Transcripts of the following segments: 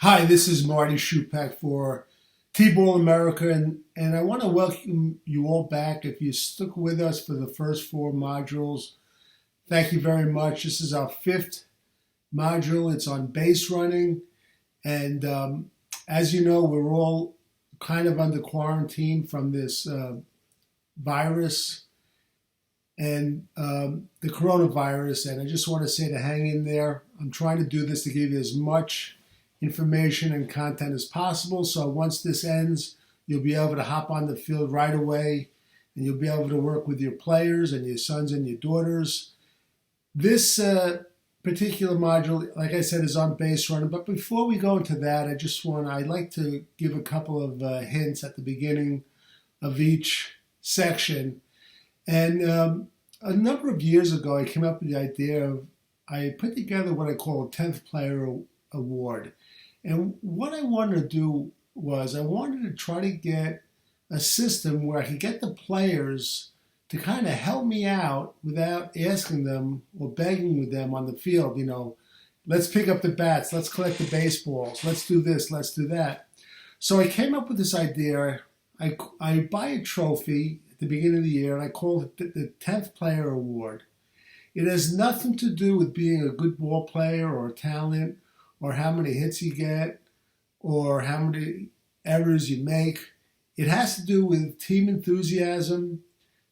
Hi, this is Marty Schupak for T-Ball America, and I want to welcome you all back. If you stuck with us for the first four modules, thank you very much. This is our fifth module. It's on base running, and as you know, we're all kind of under quarantine from this virus and the coronavirus, and I just want to say to hang in there. I'm trying to do this to give you as much information and content as possible. So once this ends, you'll be able to hop on the field right away and you'll be able to work with your players and your sons and your daughters. This particular module, like I said, is on base running. But before we go into that, I'd like to give a couple of hints at the beginning of each section. And a number of years ago, I came up with the idea of, I put together what I call a 10th Player Award. And what I wanted to do was I wanted to try to get a system where I could get the players to kind of help me out without asking them or begging with them on the field. You know, let's pick up the bats, let's collect the baseballs, let's do this, let's do that. So I came up with this idea. I buy a trophy at the beginning of the year and I call it the 10th Player Award. It has nothing to do with being a good ball player or a talent or how many hits you get or how many errors you make. It has to do with team enthusiasm,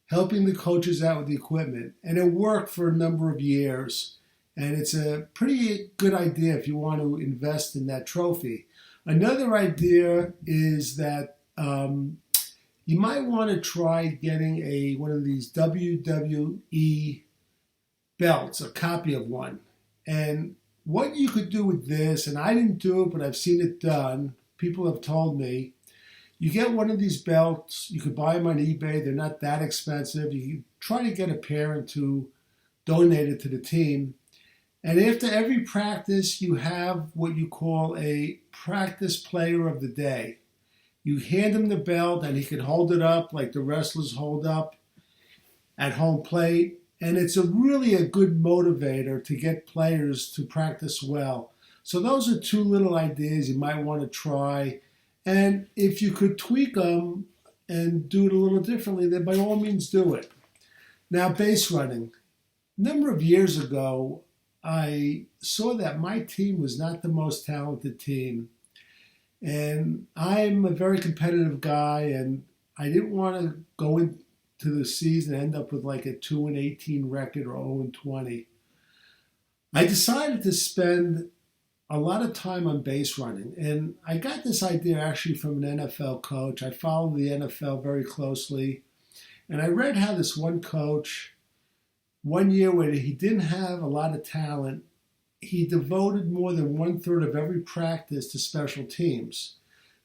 helping the coaches out with the equipment. And it worked for a number of years. And it's a pretty good idea if you want to invest in that trophy. Another idea is that you might want to try getting one of these WWE belts, a copy of one. And what you could do with this, and I didn't do it, but I've seen it done, people have told me, you get one of these belts, you could buy them on eBay, they're not that expensive, you can try to get a parent to donate it to the team, and after every practice you have what you call a practice player of the day. You hand him the belt and he can hold it up like the wrestlers hold up at home plate. And it's really a good motivator to get players to practice well. So those are two little ideas you might want to try. And if you could tweak them and do it a little differently, then by all means do it. Now, base running. A number of years ago, I saw that my team was not the most talented team. And I'm a very competitive guy, and I didn't want to go into the season and end up with like a 2-18 record or 0-20. I decided to spend a lot of time on base running, and I got this idea actually from an NFL coach. I follow the NFL very closely, and I read how this one coach, one year when he didn't have a lot of talent, he devoted more than 1/3 of every practice to special teams.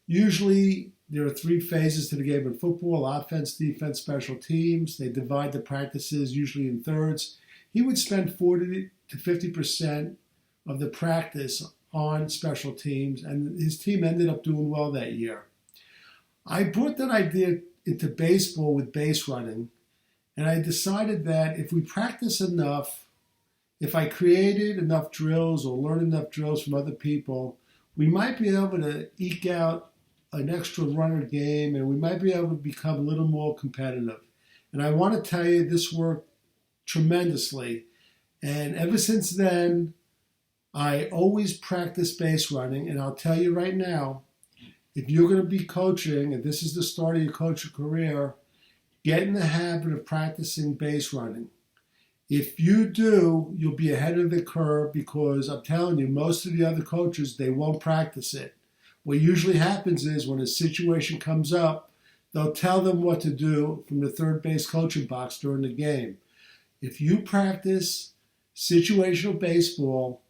Usually, there are three phases to the game in football: offense, defense, special teams. They divide the practices usually in thirds. He would spend 40 to 50% of the practice on special teams, and his team ended up doing well that year. I brought that idea into baseball with base running, and I decided that if we practice enough, if I created enough drills or learned enough drills from other people, we might be able to eke out an extra runner game, and we might be able to become a little more competitive. And I want to tell you, this worked tremendously. And ever since then, I always practice base running. And I'll tell you right now, if you're going to be coaching, and this is the start of your coaching career, get in the habit of practicing base running. If you do, you'll be ahead of the curve, because I'm telling you, most of the other coaches, they won't practice it. What usually happens is when a situation comes up, they'll tell them what to do from the third base coaching box during the game. If you practice situational baseball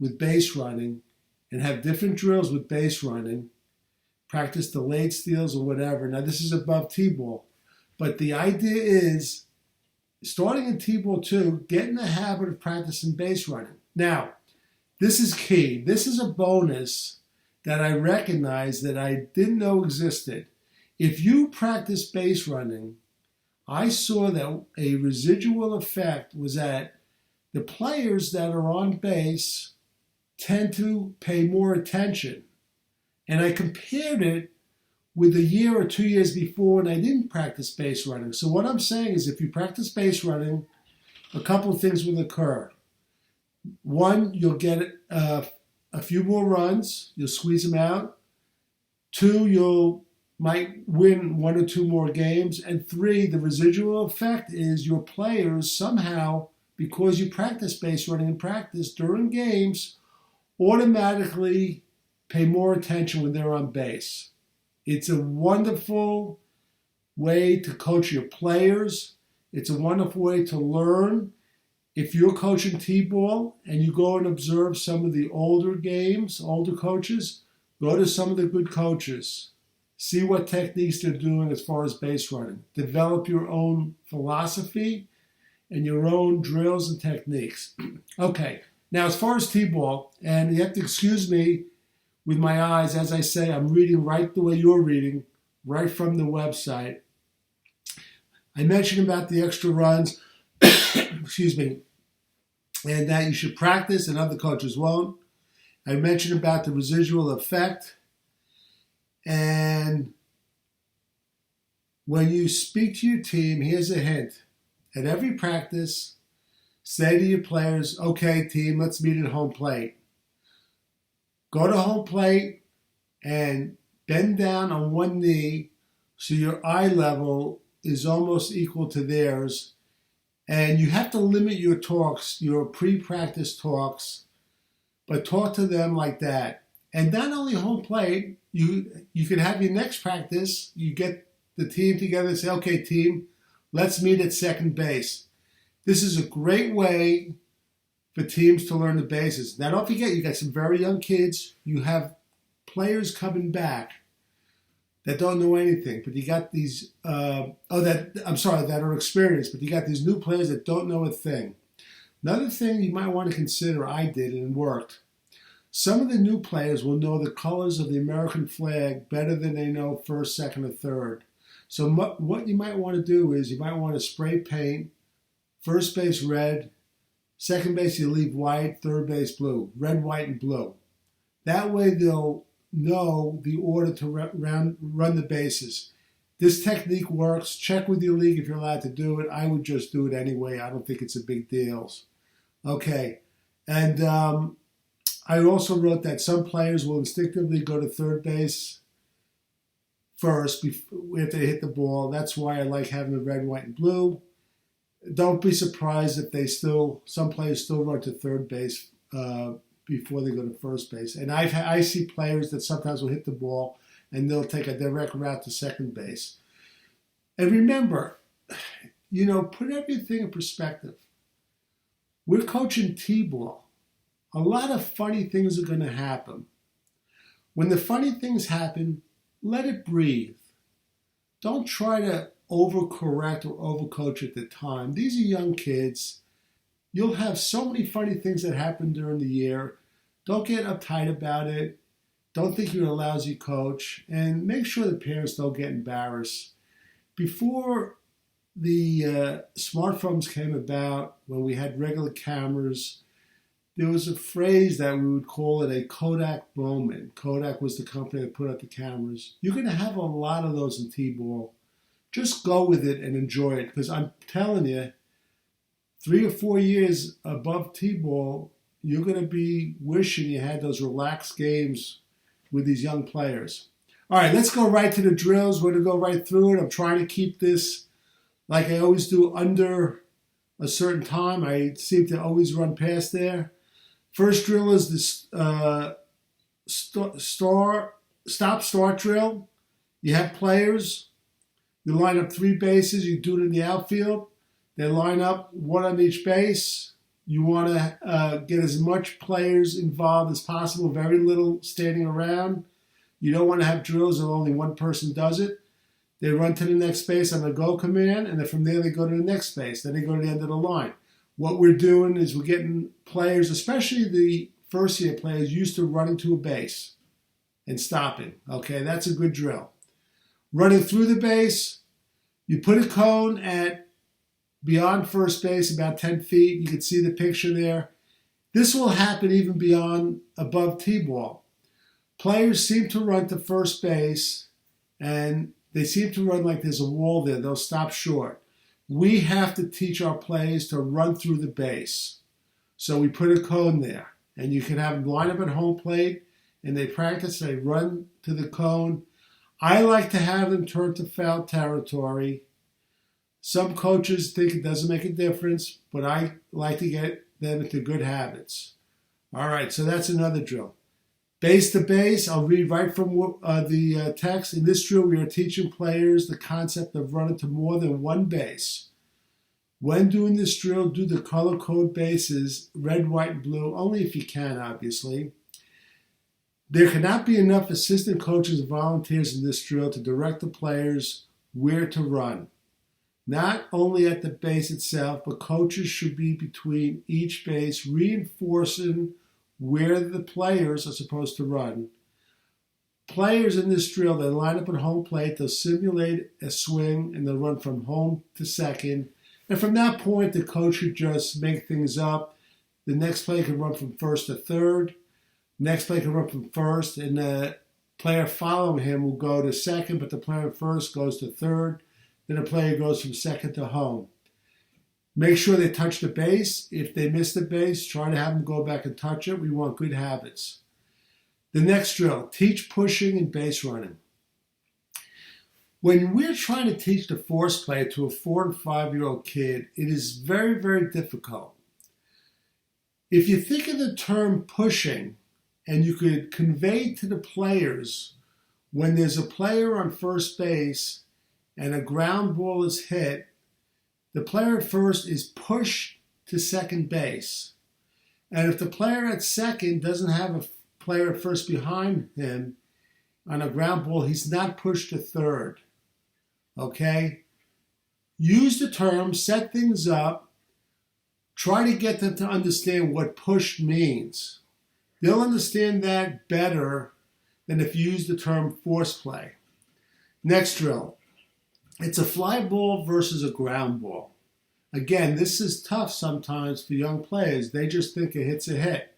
with base running and have different drills with base running, practice delayed steals or whatever. Now, this is above T-ball, but the idea is, starting in T-ball too, get in the habit of practicing base running. Now, this is key. This is a bonus that I recognize that I didn't know existed. If you practice base running, I saw that a residual effect was that the players that are on base tend to pay more attention. And I compared it with a year or 2 years before when I didn't practice base running. So what I'm saying is if you practice base running, a couple of things will occur. One, you'll get a few more runs. You'll squeeze them out. Two, you might win 1 or 2 more games. And 3, the residual effect is your players somehow, because you practice base running in practice during games, automatically pay more attention when they're on base. It's a wonderful way to coach your players. It's a wonderful way to learn. If you're coaching T-ball and you go and observe some of the older games, older coaches, go to some of the good coaches. See what techniques they're doing as far as base running. Develop your own philosophy and your own drills and techniques. Okay, now as far as T-ball, and you have to excuse me with my eyes, as I say, I'm reading right the way you're reading, right from the website. I mentioned about the extra runs, excuse me, and that you should practice and other coaches won't. I mentioned about the residual effect. And when you speak to your team, here's a hint. At every practice, say to your players, okay, team, let's meet at home plate. Go to home plate and bend down on one knee so your eye level is almost equal to theirs. And you have to limit your talks, your pre-practice talks, but talk to them like that. And not only home plate, you can have your next practice, you get the team together and say, okay, team, let's meet at second base. This is a great way for teams to learn the bases. Now, don't forget, you got some very young kids. You have players coming back that don't know anything, but you got these, that are experienced, but you got these new players that don't know a thing. Another thing you might want to consider, I did and it worked. Some of the new players will know the colors of the American flag better than they know first, second, or third. So what you might want to do is you might want to spray paint, first base red, second base you leave white, third base blue, red, white, and blue. That way they'll know the order to run the bases. This technique works. Check with your league if you're allowed to do it. I would just do it anyway. I don't think it's a big deal. Okay, and I also wrote that some players will instinctively go to third base first if they hit the ball. That's why I like having the red, white, and blue. Don't be surprised if some players still run to third base before they go to first base. And I see players that sometimes will hit the ball and they'll take a direct route to second base. And remember, put everything in perspective. We're coaching T-ball. A lot of funny things are going to happen. When the funny things happen, let it breathe. Don't try to overcorrect or overcoach at the time. These are young kids. You'll have so many funny things that happen during the year. Don't get uptight about it. Don't think you're a lousy coach. And make sure the parents don't get embarrassed. Before the smartphones came about, when we had regular cameras, there was a phrase that we would call it a Kodak moment. Kodak was the company that put out the cameras. You're going to have a lot of those in T-ball. Just go with it and enjoy it. Because I'm telling you, 3 or 4 years above T-ball, you're going to be wishing you had those relaxed games with these young players. All right, let's go right to the drills. We're going to go right through it. I'm trying to keep this, like I always do, under a certain time. I seem to always run past there. First drill is the stop-start drill. You have players. You line up 3 bases. You do it in the outfield. They line up 1 on each base. You want to get as much players involved as possible, very little standing around. You don't want to have drills where only one person does it. They run to the next base on the go command, and then from there they go to the next base. Then they go to the end of the line. What we're doing is we're getting players, especially the first-year players, used to running to a base and stopping. Okay, that's a good drill. Running through the base, you put a cone at beyond first base, about 10 feet. You can see the picture there. This will happen even beyond above T-ball. Players seem to run to first base, and they seem to run like there's a wall there. They'll stop short. We have to teach our players to run through the base. So we put a cone there, and you can have them line up at home plate, and they practice, they run to the cone. I like to have them turn to foul territory. Some coaches think it doesn't make a difference, but I like to get them into good habits. All right, so that's another drill. Base to base, I'll read right from the text. In this drill, we are teaching players the concept of running to more than one base. When doing this drill, do the color code bases, red, white, and blue, only if you can, obviously. There cannot be enough assistant coaches and volunteers in this drill to direct the players where to run. Not only at the base itself, but coaches should be between each base, reinforcing where the players are supposed to run. Players in this drill, they line up at home plate, they'll simulate a swing, and they'll run from home to second. And from that point, the coach should just make things up. The next player can run from first to third. Next player can run from first, and the player following him will go to second, but the player first goes to third. Then the player goes from second to home. Make sure they touch the base. If they miss the base, try to have them go back and touch it. We want good habits. The next drill, teach pushing and base running. When we're trying to teach the force play to a 4 and 5-year-old kid, it is very, very difficult. If you think of the term pushing, and you could convey to the players when there's a player on first base and a ground ball is hit, the player at first is pushed to second base. And if the player at second doesn't have a player at first behind him on a ground ball, he's not pushed to third. Okay? Use the term, set things up, try to get them to understand what push means. They'll understand that better than if you use the term force play. Next drill. It's a fly ball versus a ground ball. Again, this is tough sometimes for young players. They just think a hit's a hit.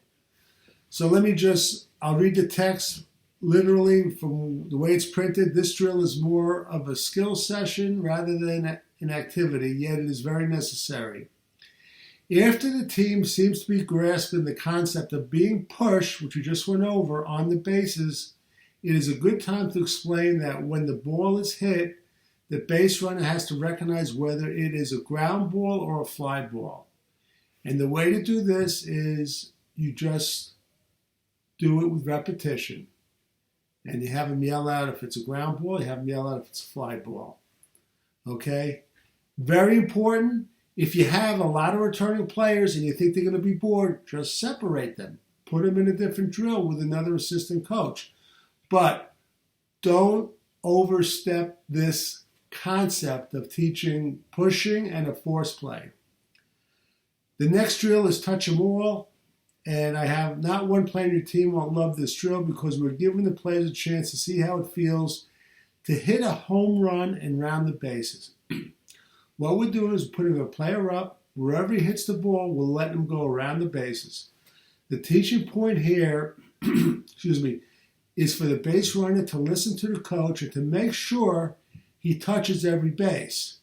So I'll read the text literally from the way it's printed. This drill is more of a skill session rather than an activity, yet it is very necessary. After the team seems to be grasping the concept of being pushed, which we just went over, on the bases, it is a good time to explain that when the ball is hit, the base runner has to recognize whether it is a ground ball or a fly ball. And the way to do this is you just do it with repetition. And you have them yell out if it's a ground ball, you have them yell out if it's a fly ball. Okay? Very important. If you have a lot of returning players and you think they're going to be bored, just separate them. Put them in a different drill with another assistant coach. But don't overstep this concept of teaching pushing and a force play. The next drill is touch them all. And I have not one player on your team won't love this drill because we're giving the players a chance to see how it feels to hit a home run and round the bases. What we're doing is putting a player up. Wherever he hits the ball, we'll let him go around the bases. The teaching point here, is for the base runner to listen to the coach and to make sure he touches every base.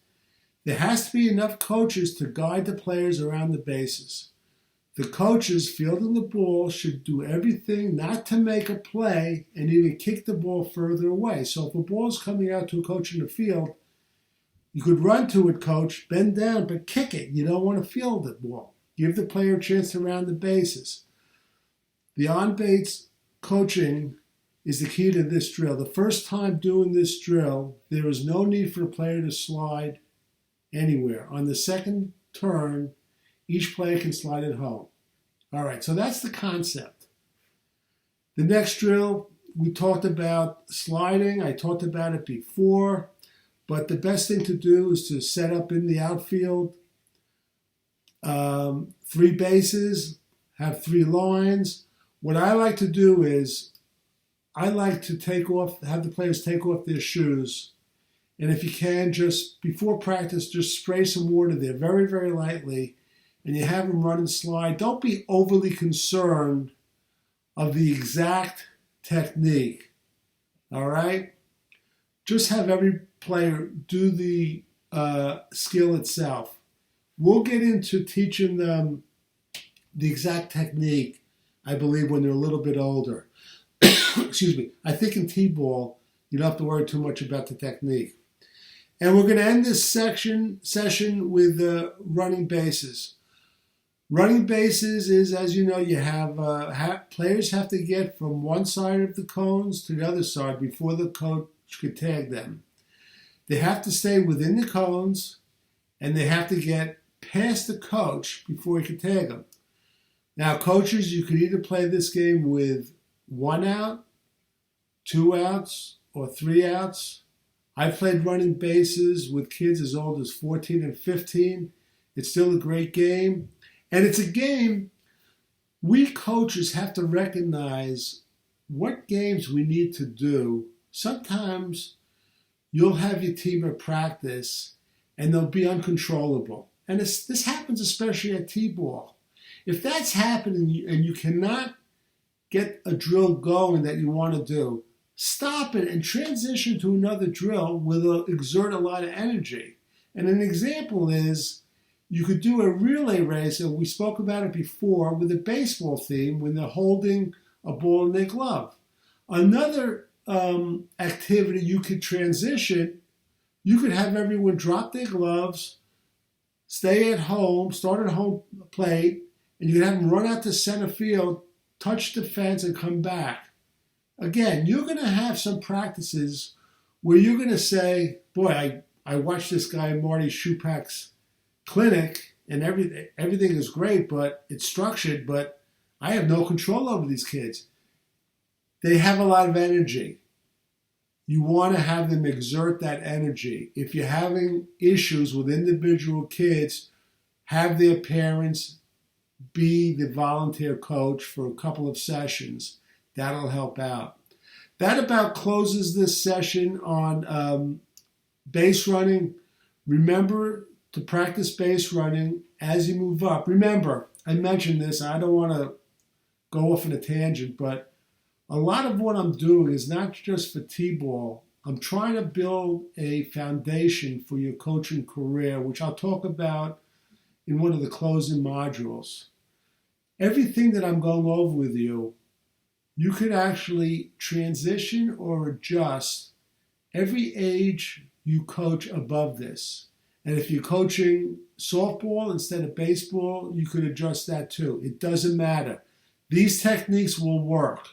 There has to be enough coaches to guide the players around the bases. The coaches fielding the ball should do everything not to make a play and even kick the ball further away. So if a ball is coming out to a coach in the field, you could run to it, coach, bend down, but kick it. You don't want to field the ball. Give the player a chance to round the bases. The on-base coaching is the key to this drill. The first time doing this drill, there is no need for the player to slide anywhere. On the second turn, each player can slide it home. All right, so that's the concept. The next drill, we talked about sliding. I talked about it before, but the best thing to do is to set up in the outfield 3 bases, have 3 lines. What I like to do is I like to have the players take off their shoes. And if you can, just before practice, just spray some water there very, very lightly. and you have them run and slide, don't be overly concerned of the exact technique. All right? Just have every player do the skill itself. We'll get into teaching them the exact technique, I believe, when they're a little bit older. Excuse me. I think in T-ball, you don't have to worry too much about the technique. And we're going to end this session with running bases. Running bases is, as you know, you have players have to get from one side of the cones to the other side before the coach could tag them. They have to stay within the cones, and they have to get past the coach before he can tag them. Now, coaches, you could either play this game with 1 out, 2 outs, or 3 outs. I played running bases with kids as old as 14 and 15. It's still a great game. And it's a game we coaches have to recognize what games we need to do. Sometimes you'll have your team at practice and they'll be uncontrollable. And this happens especially at T-ball. If that's happening and you cannot get a drill going that you want to do, stop it and transition to another drill where they'll exert a lot of energy. And an example is you could do a relay race, and we spoke about it before, with a baseball theme when they're holding a ball in their glove. Another activity you could transition, you could have everyone drop their gloves, stay at home, start at home plate, and you could have them run out to center field, touch the fence, and come back. Again, you're going to have some practices where you're going to say, boy, I watched this guy, Marty Schupak's clinic, and everything is great, but it's structured, but I have no control over these kids. They have a lot of energy. You want to have them exert that energy. If you're having issues with individual kids, have their parents be the volunteer coach for a couple of sessions. That'll help out. That about closes this session on base running. Remember to practice base running as you move up. Remember, I mentioned this. I don't want to go off on a tangent, but a lot of what I'm doing is not just for T-ball. I'm trying to build a foundation for your coaching career, which I'll talk about in one of the closing modules. Everything that I'm going over with you, you could actually transition or adjust every age you coach above this. And if you're coaching softball instead of baseball, you could adjust that too. It doesn't matter. These techniques will work.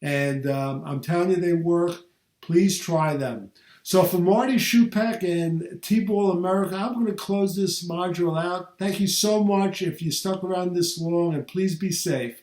And I'm telling you they work. Please try them. So for Marty Schupak and T-Ball America, I'm going to close this module out. Thank you so much if you stuck around this long, and please be safe.